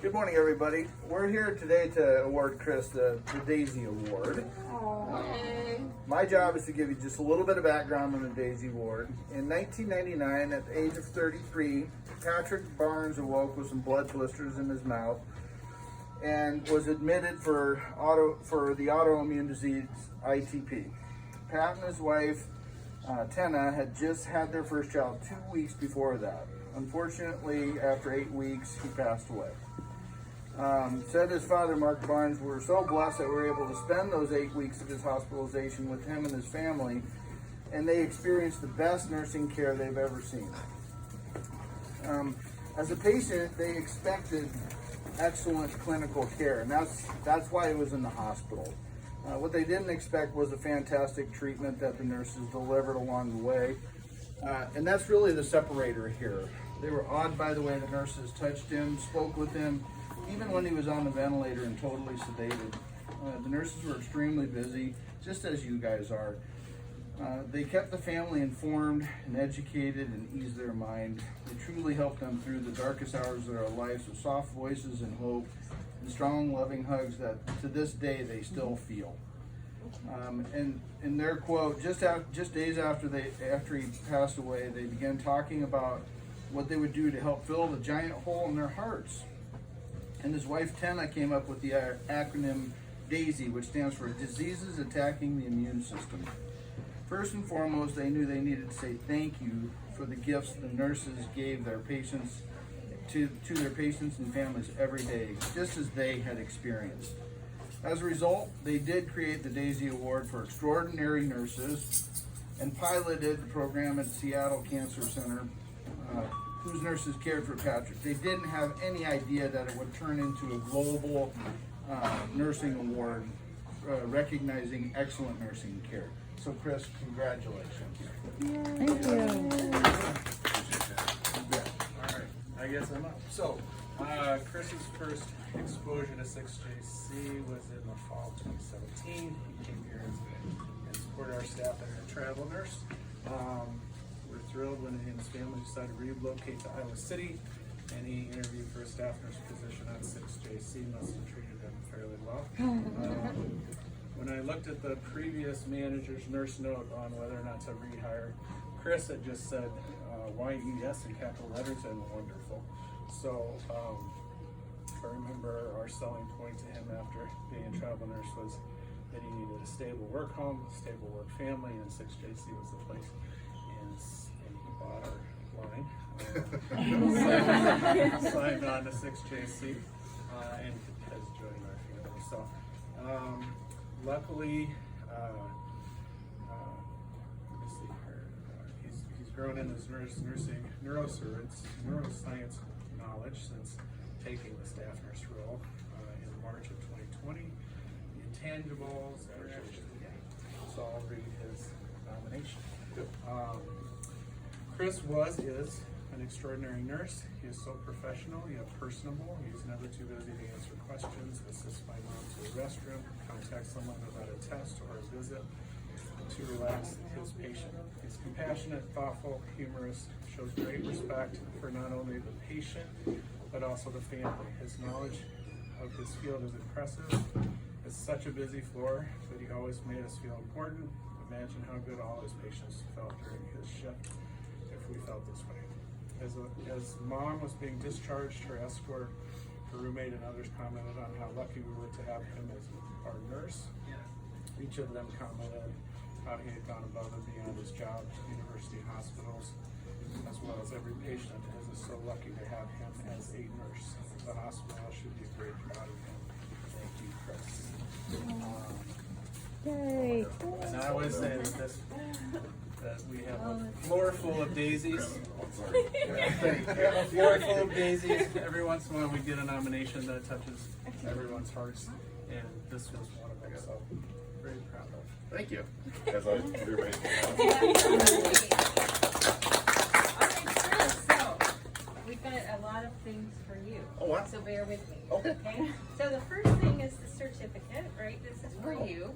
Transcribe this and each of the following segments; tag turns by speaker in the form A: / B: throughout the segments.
A: Good morning, everybody. We're here today to award Chris the Daisy Award. My job is to give you just a little bit of background on the Daisy Award. In 1999, at the age of 33, Patrick Barnes awoke with some blood blisters in his mouth and was admitted for the autoimmune disease ITP. Pat and his wife, Tenna, had just had their first child 2 weeks before that. Unfortunately, after 8 weeks, he passed away. Said his father, Mark Barnes, were so blessed that we were able to spend those 8 weeks of his hospitalization with him and his family, and they experienced the best nursing care they've ever seen. As a patient, they expected excellent clinical care, and that's why he was in the hospital. What they didn't expect was the fantastic treatment that the nurses delivered along the way, and that's really the separator here. They were awed by the way the nurses touched him, spoke with him, even when he was on the ventilator and totally sedated. The nurses were extremely busy, just as you guys are. They kept the family informed and educated and eased their mind. They truly helped them through the darkest hours of their lives with soft voices and hope and strong, loving hugs that to this day they still feel. And in their quote, just days after he passed away, they began talking about what they would do to help fill the giant hole in their hearts. And his wife Tenna came up with the acronym DAISY, which stands for Diseases Attacking the Immune System. First and foremost, they knew they needed to say thank you for the gifts the nurses gave their patients to their patients and families every day, just as they had experienced. As a result, they did create the DAISY Award for Extraordinary Nurses and piloted the program at Seattle Cancer Center, whose nurses cared for Patrick. They didn't have any idea that it would turn into a global nursing award recognizing excellent nursing care. So Chris, congratulations.
B: Thank you.
C: All right, I guess I'm up. So, Chris's first exposure to 6JC was in the fall of 2017. He came here and supported our staff as a travel nurse. We're thrilled when he and his family decided to relocate to Iowa City, and he interviewed for a staff nurse position at 6JC. Must have treated him fairly well. When I looked at the previous manager's nurse note on whether or not to rehire, Chris had just said YES in capital letters and wonderful. So if I remember, our selling point to him after being a travel nurse was that he needed a stable work home, a stable work family, and 6JC was the place. And he bought our line, signed on to 6JC, and has joined our family. So luckily, let me see here. He's grown in his neuroscience knowledge since taking the staff nurse role in March of 2020. Intangibles, so I'll read his nomination. Chris is an extraordinary nurse. He is so professional, yet personable. He's never too busy to answer questions, assist my mom to the restroom, contact someone about a test or a visit, to relax his patient. He's compassionate, thoughtful, humorous, shows great respect for not only the patient, but also the family. His knowledge of his field is impressive. It's such a busy floor, but he always made us feel important. Imagine how good all his patients felt during his shift if we felt this way. As mom was being discharged, her escort, her roommate, and others commented on how lucky we were to have him as our nurse. Each of them commented how he had gone above and beyond his job, university hospitals, as well as every patient is so lucky to have him as a nurse. The hospital should be very proud of him. Thank you, Chris.
B: Yay.
C: And I always say that we have a floor full of daisies. We have a floor full of daisies. Every once in a while we get a nomination that touches everyone's hearts, and this was one of them, so very proud of.
D: Thank you. As I do right
E: So, we've got a lot of things for you.
D: Oh, wow.
E: So bear with me.
D: Okay.
E: So the first thing is the certificate, right? This is for you.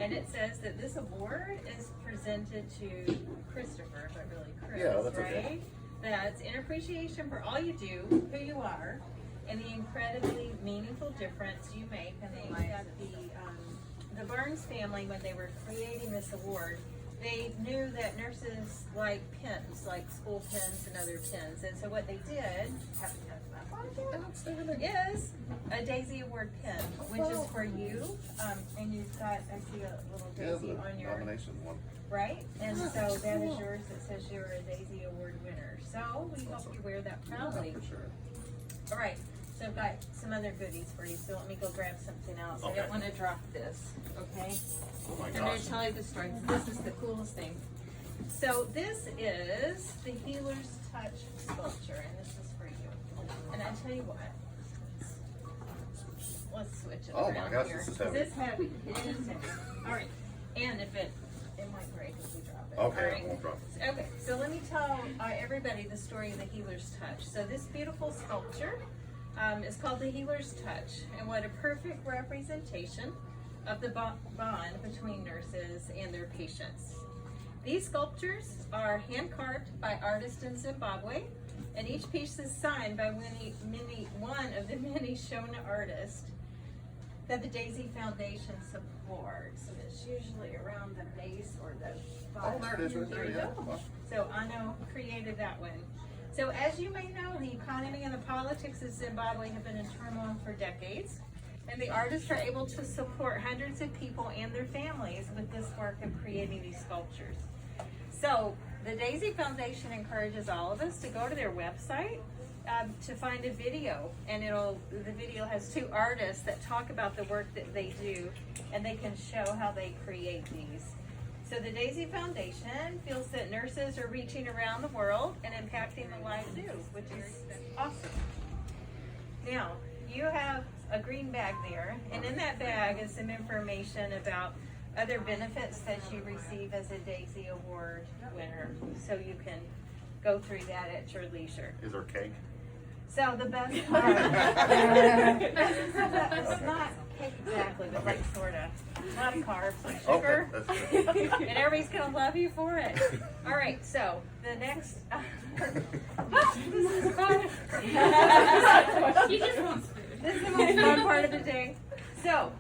E: And it says that this award is presented to Christopher, but really Chris,
D: Yeah, that's
E: right?
D: okay.
E: That's in appreciation for all you do, who you are, and the incredibly meaningful difference you make. And they got the Burns family, when they were creating this award, they knew that nurses like pins, like school pins and other pins. And so what they did, is a Daisy Award pin, which is for you. And you've got, I see a little
D: Yeah,
E: Daisy
D: the
E: on your,
D: nomination one.
E: right? And so that is yours. It says you're a Daisy Award winner. So we hope you wear that proudly.
D: For sure.
E: All right, so I've got some other goodies for you, so let me go grab something else. I
D: Okay.
E: don't want to drop this, okay?
D: Oh my
E: I'm going
D: gosh.
E: to tell you the story. This is the coolest thing. So this is the Healer's Touch sculpture, and this is for you. And I tell you what, let's switch it
D: Oh
E: around
D: my gosh,
E: here.
D: this is
E: 'cause
D: heavy.
E: It's heavy. It is heavy. All right, and if it might break if we drop it.
D: Okay,
E: All right?
D: I won't drop it.
E: Okay, so let me tell everybody the story of the Healer's Touch. So this beautiful sculpture is called the Healer's Touch, and what a perfect representation of the bond between nurses and their patients. These sculptures are hand carved by artists in Zimbabwe, and each piece is signed by one of the many Shona artists that the Daisy Foundation supports. And it's usually around the base or the
D: Oh,
E: bottom.
D: there it is right there,
E: you
D: yeah.
E: go.
D: Wow.
E: So Ano created that one. So as you may know, the economy and the politics of Zimbabwe have been in turmoil for decades. And the artists are able to support hundreds of people and their families with this work of creating these sculptures. So the Daisy Foundation encourages all of us to go to their website to find a video, and the video has two artists that talk about the work that they do, and they can show how they create these. So the Daisy Foundation feels that nurses are reaching around the world and impacting the lives too, which is awesome. Now, you have a green bag there, and in that bag is some information about other benefits that you receive as a Daisy Award winner, so you can go through that at your leisure.
D: Is there cake?
E: So the best part, it's not cake exactly, but like sorta, not carbs, like sugar.
D: Okay, that's good.
E: And everybody's gonna love you for it. All right, so the next, this is fun.
F: He just wants food.
E: This is the most fun part of the day. So,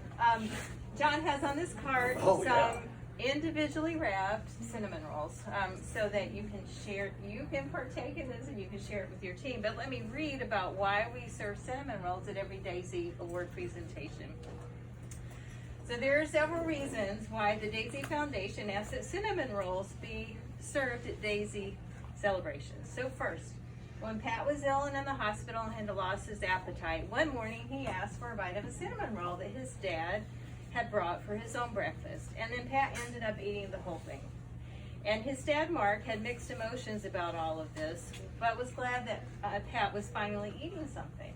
E: John has on this card
D: Oh,
E: some
D: yeah.
E: individually wrapped cinnamon rolls, so that you can partake in this and you can share it with your team. But let me read about why we serve cinnamon rolls at every Daisy Award presentation. So there are several reasons why the Daisy Foundation asks that cinnamon rolls be served at Daisy celebrations. So first, when Pat was ill and in the hospital and had lost his appetite, one morning he asked for a bite of a cinnamon roll that his dad had brought for his own breakfast. And then Pat ended up eating the whole thing. And his dad, Mark, had mixed emotions about all of this, but was glad that Pat was finally eating something.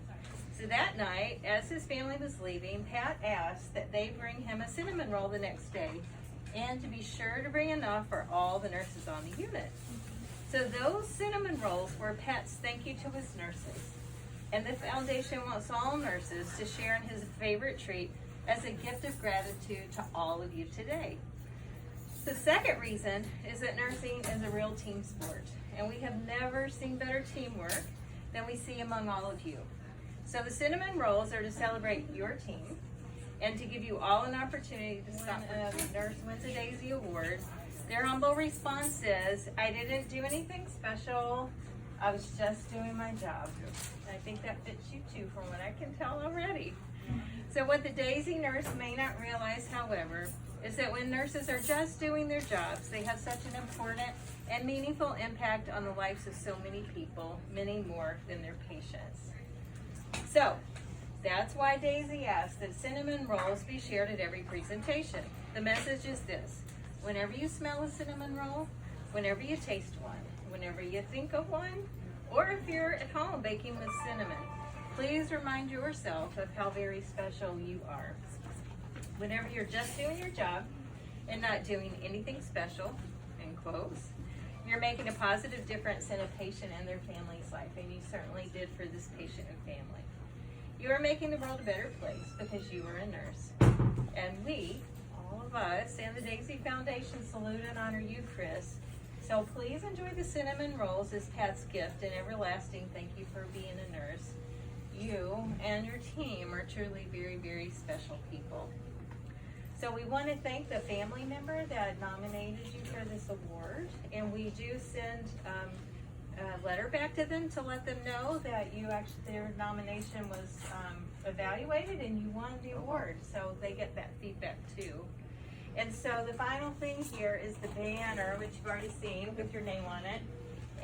E: So that night, as his family was leaving, Pat asked that they bring him a cinnamon roll the next day, and to be sure to bring enough for all the nurses on the unit. So those cinnamon rolls were Pat's thank you to his nurses. And the foundation wants all nurses to share in his favorite treat as a gift of gratitude to all of you today. The second reason is that nursing is a real team sport, and we have never seen better teamwork than we see among all of you. So the cinnamon rolls are to celebrate your team and to give you all an opportunity to stop a nurse wins a Daisy Award. Their humble response is, I didn't do anything special, I was just doing my job. I think that fits you too from what I can tell already. So what the Daisy nurse may not realize, however, is that when nurses are just doing their jobs, they have such an important and meaningful impact on the lives of so many people, many more than their patients. So, that's why Daisy asked that cinnamon rolls be shared at every presentation. The message is this: whenever you smell a cinnamon roll, whenever you taste one, whenever you think of one, or if you're at home baking with cinnamon, please remind yourself of how very special you are. Whenever you're just doing your job and not doing anything special, in quotes, you're making a positive difference in a patient and their family's life, and you certainly did for this patient and family. You are making the world a better place because you are a nurse. And we, all of us, and the Daisy Foundation salute and honor you, Chris. So please enjoy the cinnamon rolls as Pat's gift and everlasting thank you for being a nurse. you and your team are truly very, very special people. So we want to thank the family member that nominated you for this award, and we do send a letter back to them to let them know that their nomination was evaluated and you won the award. So they get that feedback too. And so the final thing here is the banner, which you've already seen with your name on it.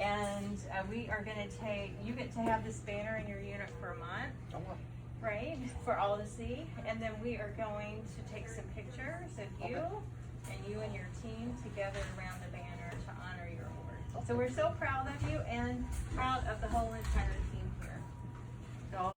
E: And we are going to you get to have this banner in your unit for a month. Right, for all to see, and then we are going to take some pictures of you and your team together around the banner to honor your award. So we're so proud of you and proud of the whole entire team.